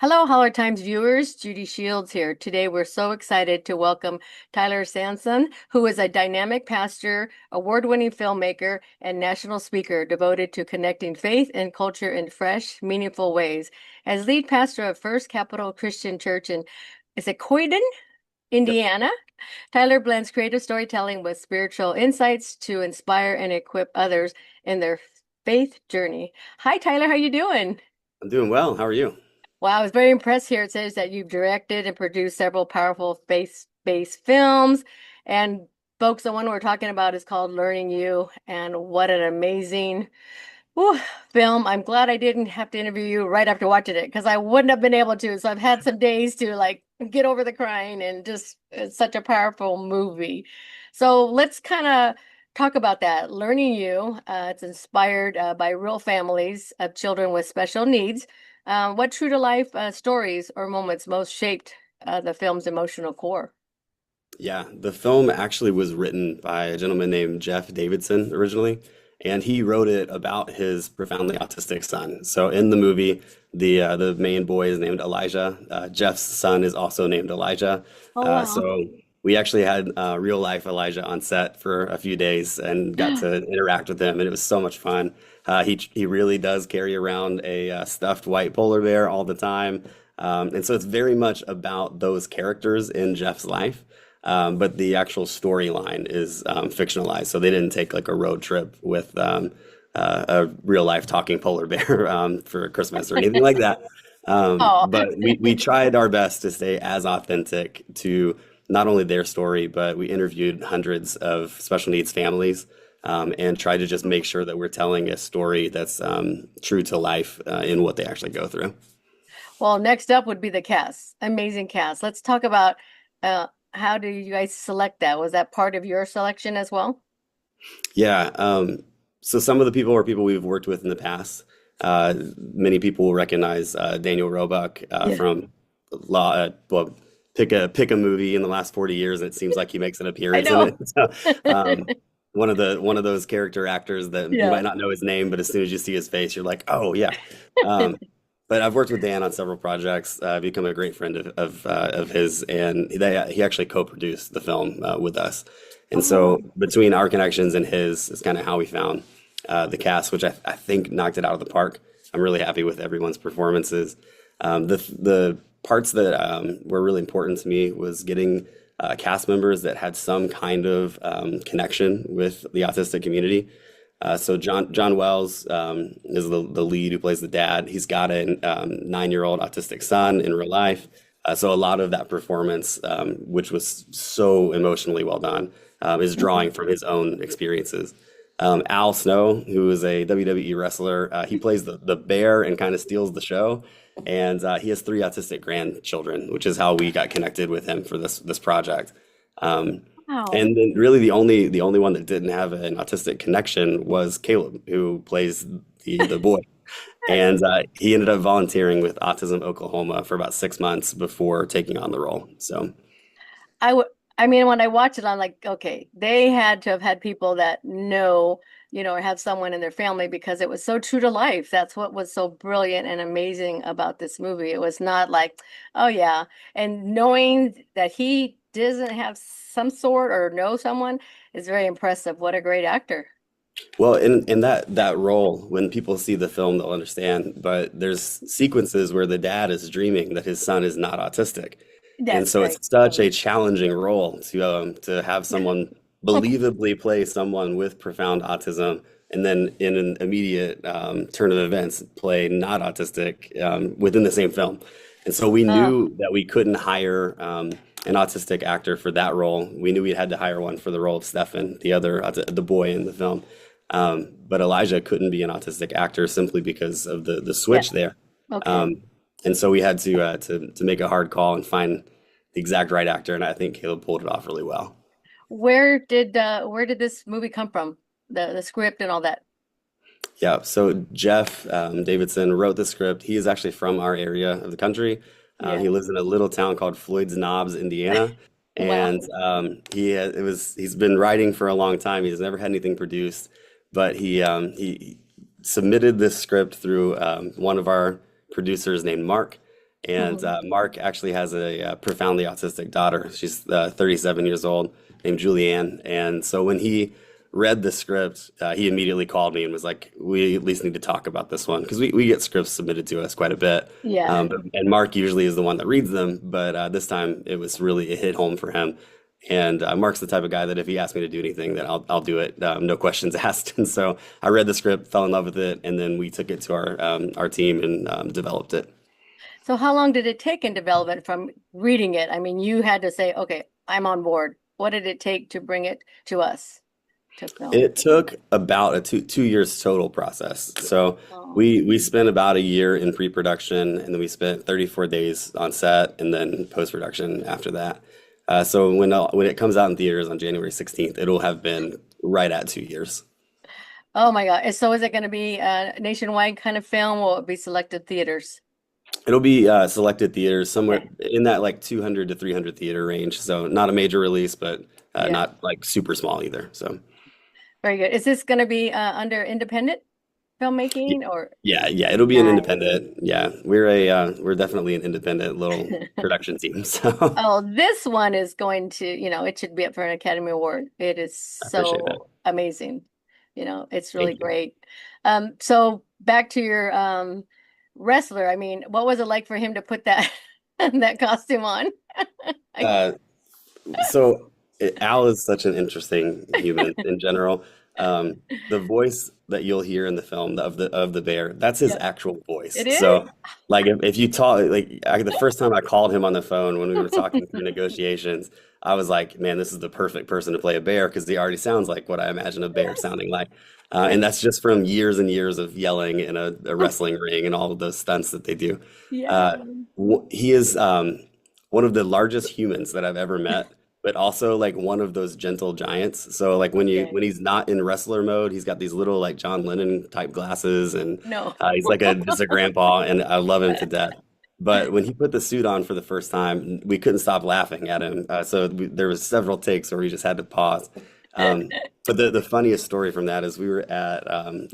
Hello, Holler Times viewers. Judy Shields here. Today, we're so excited to welcome Tyler Sansom, who is a dynamic pastor, award-winning filmmaker, and national speaker devoted to connecting faith and culture in fresh, meaningful ways. As lead pastor of First Capital Christian Church in, is it Croydon, Yep. Indiana? Tyler blends creative storytelling with spiritual insights to inspire and equip others in their faith journey. Hi, Tyler. How you doing? I'm doing well. How are you? Wow, I was very impressed here. It says that you've directed and produced several powerful faith-based films. And folks, the one we're talking about is called Learning You. And what an amazing whew, film. I'm glad I didn't have to interview you right after watching it because I wouldn't have been able to. So I've had some days to like get over the crying and just it's such a powerful movie. So let's kind of talk about that. Learning You. It's inspired by real families of children with special needs. What true to life stories or moments most shaped the film's emotional core? Yeah, the film actually was written by a gentleman named Jeff Davidson originally, and he wrote it about his profoundly autistic son. So in the movie, the main boy is named Elijah. Jeff's son is also named Elijah. Oh, wow. So we actually had real life Elijah on set for a few days and got to interact with him, and it was so much fun. He really does carry around a stuffed white polar bear all the time. And so it's very much about those characters in Jeff's life. But the actual storyline is fictionalized. So they didn't take like a road trip with a real life talking polar bear for Christmas or anything like that. Oh, But we tried our best to stay as authentic to not only their story, but we interviewed hundreds of special needs families and tried to just make sure that we're telling a story that's true to life in what they actually go through. well, next up would be the cast. Amazing cast. Let's talk about how do you guys select that? Was that part of your selection as well? Yeah. So some of the people are people we've worked with in the past. Many people will recognize Daniel Roebuck Yeah, from Law. Well, pick a movie in the last 40 years, and it seems like he makes an I appearance in know. it. So, one of those character actors that you Yeah. might not know his name, but as soon as you see his face, you're like, oh yeah. Um, but I've worked with Dan on several projects. I've become a great friend of his, and he actually co-produced the film with us. And so Oh, between our connections and his is kind of how we found the cast, which I think knocked it out of the park. I'm really happy with everyone's performances. The parts that were really important to me was getting cast members that had some kind of connection with the autistic community. So John Wells is the lead who plays the dad. He's got a 9-year-old autistic son in real life. So a lot of that performance, which was so emotionally well done, is drawing from his own experiences. Al Snow, who is a WWE wrestler, he plays the bear and kind of steals the show. And he has 3 autistic grandchildren, which is how we got connected with him for this project. Um, wow. and then really the only one that didn't have an autistic connection was Caleb, who plays the boy. And he ended up volunteering with Autism Oklahoma for about 6 months before taking on the role. So I would, I mean, when I watch it, I'm like, okay, they had to have had people that know, or have someone in their family because it was so true to life. That's what was so brilliant and amazing about this movie. It was not like, oh yeah. And knowing that he doesn't have some sort or know someone is very impressive. What a great actor. well, in that role, when people see the film, they'll understand. But there's sequences where the dad is dreaming that his son is not autistic, and That's so right. it's such a challenging role to have someone believably play someone with profound autism, and then in an immediate turn of events, play not autistic within the same film. And so we Oh, knew that we couldn't hire an autistic actor for that role. We knew we had to hire one for the role of Stefan, the boy in the film. But Elijah couldn't be an autistic actor simply because of the yeah. switch there. Okay. Um, and so we had to make a hard call and find the exact right actor, and I think Caleb pulled it off really well. Where did this movie come from? The script and all that. Yeah, so Jeff Davidson wrote the script. He is actually from our area of the country. Yeah. He lives in a little town called Floyd's Knobs, Indiana, Wow. and he's been writing for a long time. He's never had anything produced, but he submitted this script through one of our producers named Mark, And Mhm. Mark actually has a, profoundly autistic daughter. She's 37 years old, named Julianne. And so when he read the script, he immediately called me and was like, "We at least need to talk about this one," because we get scripts submitted to us quite a bit. Yeah. And Mark usually is the one that reads them, but this time it was really, it hit home for him. And Mark's the type of guy that if he asks me to do anything, then I'll do it, no questions asked. And so I read the script, fell in love with it, and then we took it to our team and developed it. So how long did it take in development from reading it? I mean, you had to say, okay, I'm on board. What did it take to bring it to us to film? It took about a two years total process. So Oh, we spent about a year in pre-production, and then we spent 34 days on set, and then post-production after that. So when it comes out in theaters on January 16th, it'll have been right at 2 years. oh my God. So is it going to be a nationwide kind of film or will it be selected theaters? It'll be selected theaters somewhere Okay. in that like 200 to 300 theater range. So not a major release, but Yeah. not like super small either. So. Very good. Is this going to be under independent Y- filmmaking or yeah, it'll be an nice? independent. Yeah, we're definitely an independent little production team. So Oh, this one is going to, it should be up for an Academy Award. It is I appreciate that. so amazing. It's really Thank you. great. So back to your wrestler. I mean, what was it like for him to put that that costume on? I, Uh, So Al is such an interesting human in general. The voice that you'll hear in the film of the bear, that's his yeah, actual voice. it is. So, like if you talk the first time I called him on the phone when we were talking through negotiations, I was like, man, this is the perfect person to play a bear because he already sounds like what I imagine a bear sounding like. And that's just from years and years of yelling in a wrestling ring and all of those stunts that they do. Yeah. Uh, he is one of the largest humans that I've ever met, but also like one of those gentle giants. So like Okay. when he's not in wrestler mode, he's got these little like John Lennon type glasses, and No. he's like a just a grandpa, and I love him to death. But when he put the suit on for the first time, we couldn't stop laughing at him. There was several takes where we just had to pause. But the funniest story from that is we were at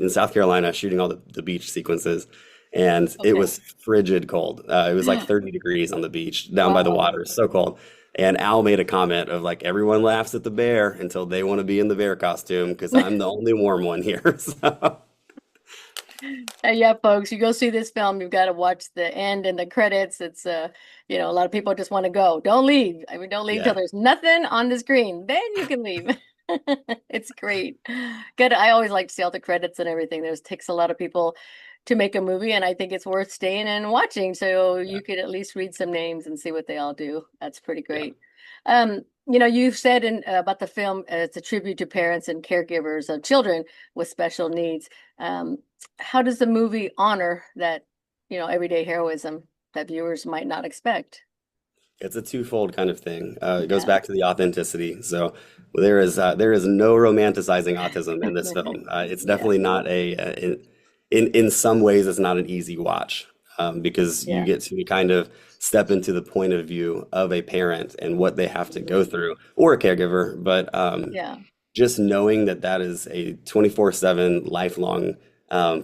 in South Carolina shooting all the beach sequences, and it Okay. was frigid cold. It was like 30 degrees on the beach down by the Wow. water, so cold. And Al made a comment of like, everyone laughs at the bear until they want to be in the bear costume because I'm the only warm one here. So, Yeah, folks, you go see this film, you've got to watch the end and the credits. It's a lot of people just want to go. Don't leave. I mean, don't leave till yeah, there's nothing on the screen. Then you can leave. It's great. Good. I always like to see all the credits and everything. There's takes a lot of people to make a movie, and I think it's worth staying and watching so yeah, you could at least read some names and see what they all do. That's pretty yeah. great. You've said about the film, it's a tribute to parents and caregivers of children with special needs. Um, how does the movie honor that, everyday heroism that viewers might not expect? It's a twofold kind of thing. It goes Yeah. back to the authenticity. So there is no romanticizing autism in this film. It's Yeah. definitely not in some ways it's not an easy watch, because you Yeah. get to kind of step into the point of view of a parent and what they have to go Mhm. through, or a caregiver. But Yeah. just knowing that that is a 24/7 lifelong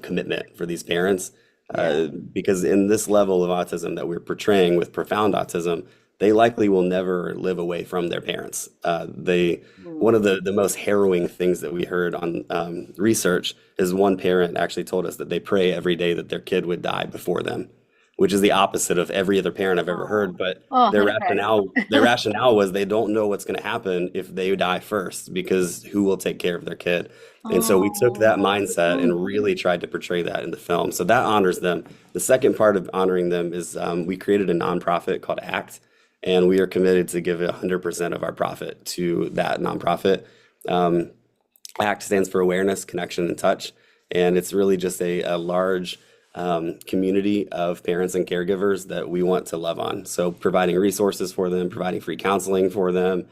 commitment for these parents, Yeah. because in this level of autism that we're portraying with profound autism, they likely will never live away from their parents. One of Mm. the most harrowing things that we heard on research is one parent actually told us that they pray every day that their kid would die before them, which is the opposite of every other parent I've ever Oh, heard. But oh, I'm gonna cry. their rationale was they don't know what's going to happen if they die first, because who will take care of their kid? And so we took that Oh, mindset and really tried to portray that in the film. So that honors them. The second part of honoring them is we created a nonprofit called ACT, and we are committed to give 100% of our profit to that nonprofit. Um, ACT stands for Awareness, Connection, and Touch. And it's really just a large community of parents and caregivers that we want to love on. So, providing resources for them, providing free counseling for them,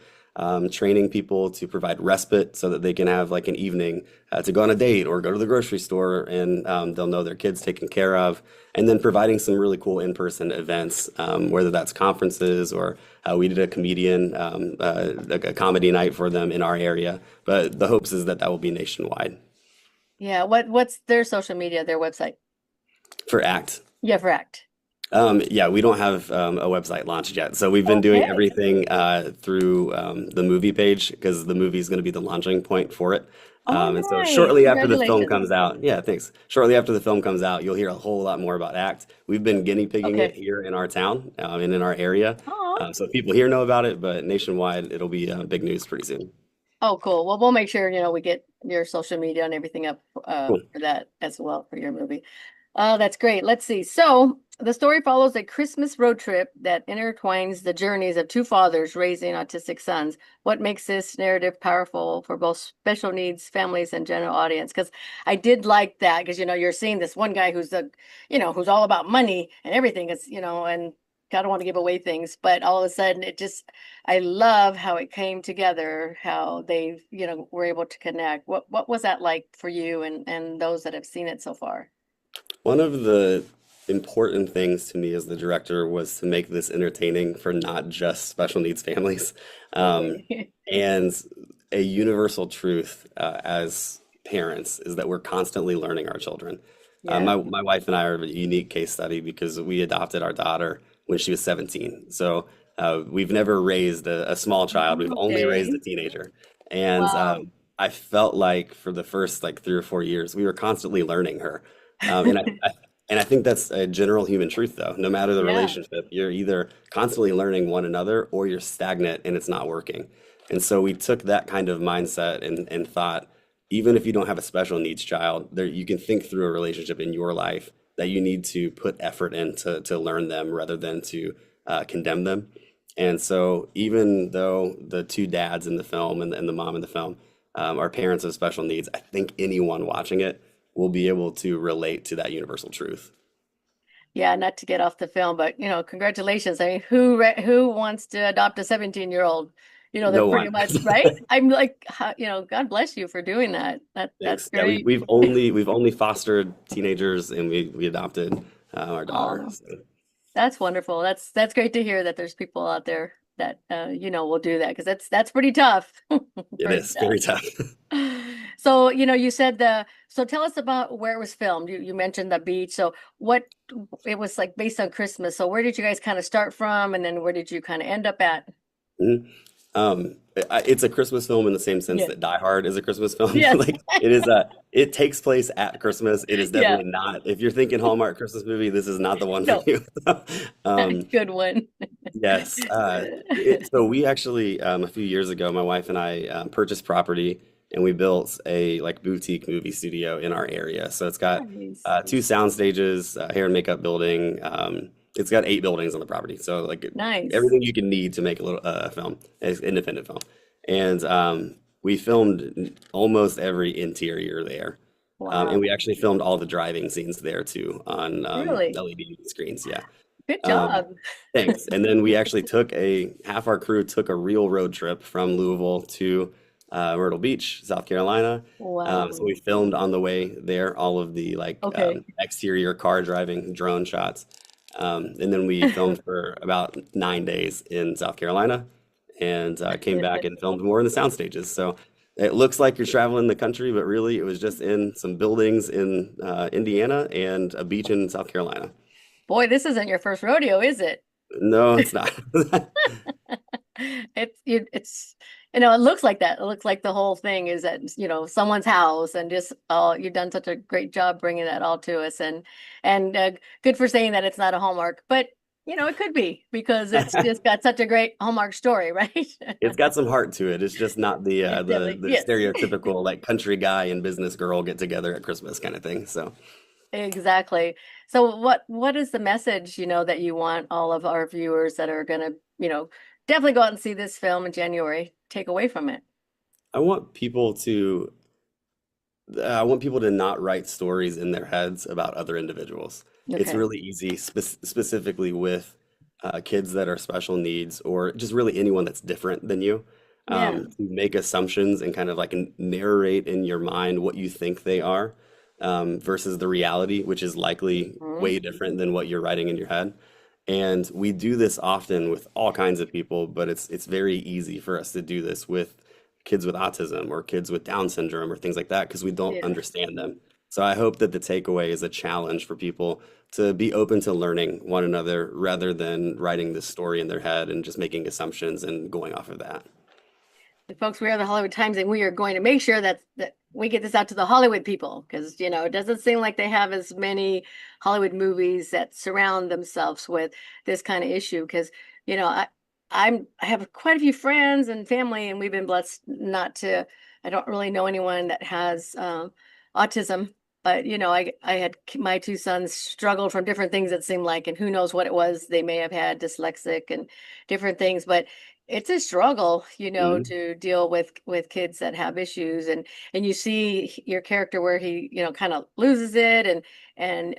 training people to provide respite so that they can have like an evening to go on a date or go to the grocery store, and they'll know their kids taken care of. And then providing some really cool in-person events, whether that's conferences or we did a like a comedy night for them in our area. But the hopes is that that will be nationwide yeah. What's their social media, their website? for ACT. Yeah, for ACT. Yeah, we don't have a website launched yet. So we've been doing Okay. everything through the movie page because the movie is going to be the launching point for it. Oh, And so nice. shortly after the film Congratulations. comes out, yeah, thanks. Shortly after the film comes out, you'll hear a whole lot more about ACT. We've been guinea pigging it Okay. here in our town and in our area. Oh, So people here know about it, but nationwide, it'll be big news pretty soon. oh, cool. Well, we'll make sure, we get your social media and everything up Cool. for that as well for your movie. Oh, that's great. Let's see. So the story follows a Christmas road trip that intertwines the journeys of two fathers raising autistic sons. What makes this narrative powerful for both special needs families and general audience? Because I did like that because you're seeing this one guy who's all about money and everything is, and I don't want to give away things, but all of a sudden I love how it came together, how they, were able to connect. What was that like for you and those that have seen it so far? One of the important things to me as the director was to make this entertaining for not just special needs families. Um, Okay. and a universal truth as parents is that we're constantly learning our children. Yeah. My wife and I are a unique case study because we adopted our daughter when she was 17. So we've never raised a small child. We've only raised a Okay. teenager. And Wow. I felt like for the first like 3 or 4 years, we were constantly learning her. And I think that's a general human truth, though. No matter the Yeah. relationship, you're either constantly learning one another or you're stagnant and it's not working. And so we took that kind of mindset and thought, even if you don't have a special needs child, there you can think through a relationship in your life that you need to put effort in to learn them rather than to condemn them. And so even though the two dads in the film and the mom in the film are parents of special needs, I think anyone watching it will be able to relate to that universal truth. Yeah, not to get off the film, but congratulations. I mean, who wants to adopt a 17-year-old? They're No pretty one. much right. I'm like, God bless you for doing that. That's Thanks. Yeah, we, great. we've only fostered teenagers and we adopted our daughter. Oh, So that's wonderful. That's great to hear that there's people out there that will do that because that's pretty tough. it Pretty is tough. very tough. So, you said so tell us about where it was filmed. You mentioned the beach. So what it was like based on Christmas. So where did you guys kind of start from and then where did you kind of end up at? Mhm. It's a Christmas film in the same sense Yeah. that Die Hard is a Christmas film. Yes. Like it takes place at Christmas. It is Yeah. definitely not. If you're thinking Hallmark Christmas movie, this is not the one for No. you. Um, Good one. yes. So we actually a few years ago, my wife and I purchased property and we built a like boutique movie studio in our area. So it's got Nice. two sound stages, hair and makeup building. It's got 8 buildings on the property. So like Nice. everything you can need to make a little film, an independent film. And we filmed almost every interior there. And Wow. we actually filmed all the driving scenes there too on Really? LED screens. Yeah. Good Um, job. thanks. And then we actually took half our crew took a real road trip from Louisville to Myrtle Beach, South Carolina. So Wow. we filmed on the way there all of the like Okay. exterior car driving drone shots. And then we filmed for about 9 days in South Carolina and came back and filmed more in the sound stages. So it looks like you're traveling the country, but really it was just in some buildings in Indiana and a beach in South Carolina. Boy, this isn't your first rodeo, is it? No, it's not. It's it looks like that. It looks like the whole thing is at someone's house and just you've done such a great job bringing that all to us and good for saying that it's not a Hallmark, but it could be because it's just got such a great Hallmark story, right? It's got some heart to it. It's just not the It definitely the yes. stereotypical like country guy and business girl get together at Christmas kind of thing. So Exactly. So what is the message, that you want all of our viewers that are gonna, definitely go out and see this film in January, take away from it? I want people to I want people to not write stories in their heads about other individuals. It's Okay. really easy, specifically with kids that are special needs or just really anyone that's different than you, Yeah. to make assumptions and kind of like narrate in your mind what you think they are, versus the reality, which is likely Mhm. way different than what you're writing in your head. And we do this often with all kinds of people, but it's very easy for us to do this with kids with autism or kids with Down syndrome or things like that because we don't Yeah. understand them. So I hope that the takeaway is a challenge for people to be open to learning one another rather than writing this story in their head and just making assumptions and going off of that. Folks, we are the Hollywood Times, and we are going to make sure that we get this out to the Hollywood people because it doesn't seem like they have as many Hollywood movies that surround themselves with this kind of issue. Because I have quite a few friends and family, and we've been blessed not to. I don't really know anyone that has autism, but I had my two sons struggled from different things it seemed like, and who knows what it was they may have had dyslexic and different things, but it's a struggle, Mhm. to deal with kids that have issues, and you see your character where he, kind of loses it, and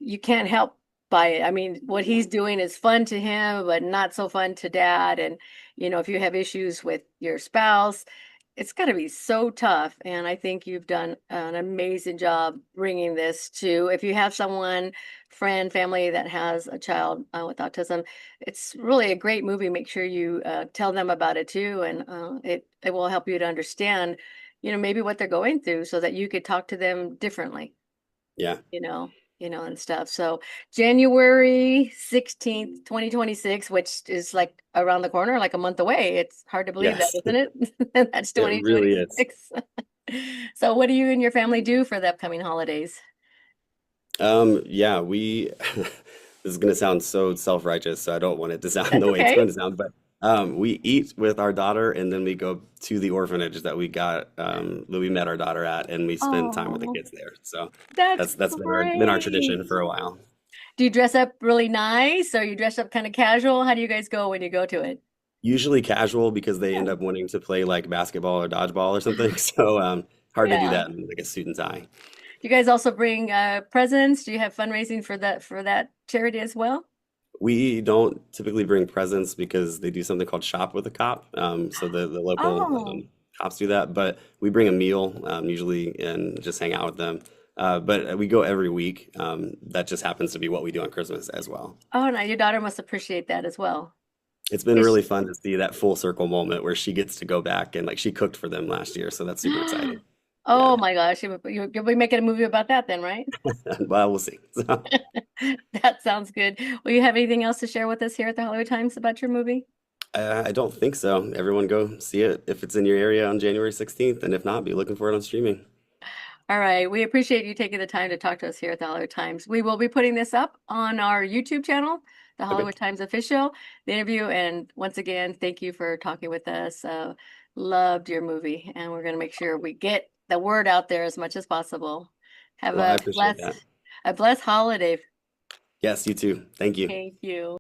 you can't help by it. I mean, what he's doing is fun to him, but not so fun to dad. And if you have issues with your spouse, it's got to be so tough. And I think you've done an amazing job bringing this to, if you have someone, friend, family that has a child with autism, it's really a great movie. Make sure you tell them about it too, and it will help you to understand, maybe what they're going through, so that you could talk to them differently, Yeah. you know, and stuff. So January 16th, 2026, which is like around the corner, like a month away. It's hard to believe that, Yes, isn't it? That's it really is. 2026. So what do you and your family do for the upcoming holidays? Yeah, we this is gonna sound so self-righteous, so I don't want it to sound That's the way it's okay. going to sound, but we eat with our daughter and then we go to the orphanage that we met our daughter at and we spend time with the Oh, kids there. So that's that's been our great. tradition for a while. Do you dress up really nice, or you dress up kind of casual? How do you guys go when you go to it? Usually casual because they end Yeah. up wanting to play like basketball or dodgeball or something. So hard to do Yeah. that in like a suit and tie. Do you guys also bring presents? Do you have fundraising for that charity as well? We don't typically bring presents because they do something called Shop with a Cop. So the local Oh, cops do that, but we bring a meal usually and just hang out with them. But we go every week. That just happens to be what we do on Christmas as well. oh, now your daughter must appreciate that as well. It's been Is really fun to see that full circle moment where she gets to go back and like she cooked for them last year, so that's super exciting. Yeah, Oh my gosh, you'll be making a movie about that then, right? well, we'll see. So, That sounds good. Will you have anything else to share with us here at the Hollywood Times about your movie? I don't think so. Everyone go see it if it's in your area on January 16th, and if not, be looking for it on streaming. All right. We appreciate you taking the time to talk to us here at the Hollywood Times. We will be putting this up on our YouTube channel, the Okay. Hollywood Times Official, the interview. And once again, thank you for talking with us. Loved your movie, and we're going to make sure we get the word out there as much as possible. Have Well, I appreciate that. a blessed holiday. Yes, you too. Thank you. Thank you.